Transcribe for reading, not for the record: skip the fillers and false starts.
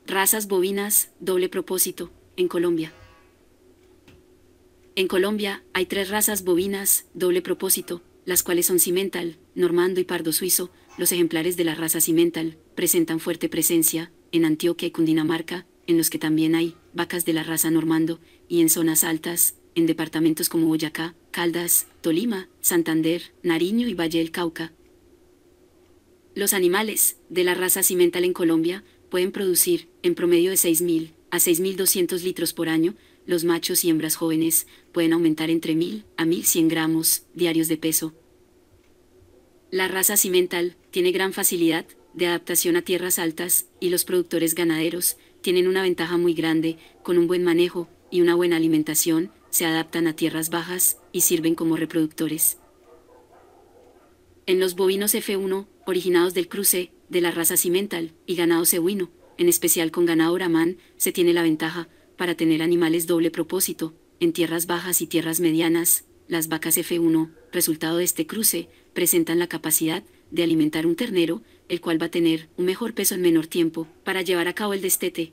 Razas bovinas, doble propósito, en Colombia. En Colombia, hay 3 razas bovinas, doble propósito, las cuales son Cimental, Normando y Pardo Suizo. Los ejemplares de la raza Cimental presentan fuerte presencia en Antioquia y Cundinamarca, en los que también hay vacas de la raza Normando, y en zonas altas, en departamentos como Boyacá, Caldas, Tolima, Santander, Nariño y Valle del Cauca. Los animales de la raza Cimental en Colombia pueden producir, en promedio de 6.000 a 6.200 litros por año. Los machos y hembras jóvenes pueden aumentar entre 1.000 a 1.100 gramos diarios de peso. La raza Cimental tiene gran facilidad de adaptación a tierras altas, y los productores ganaderos tienen una ventaja muy grande. Con un buen manejo y una buena alimentación, se adaptan a tierras bajas y sirven como reproductores. En los bovinos F1, originados del cruce de la raza Cimental y ganado cebuino, en especial con ganado Brahman, se tiene la ventaja para tener animales doble propósito. En tierras bajas y tierras medianas, las vacas F1, resultado de este cruce, presentan la capacidad de alimentar un ternero, el cual va a tener un mejor peso en menor tiempo. Para llevar a cabo el destete,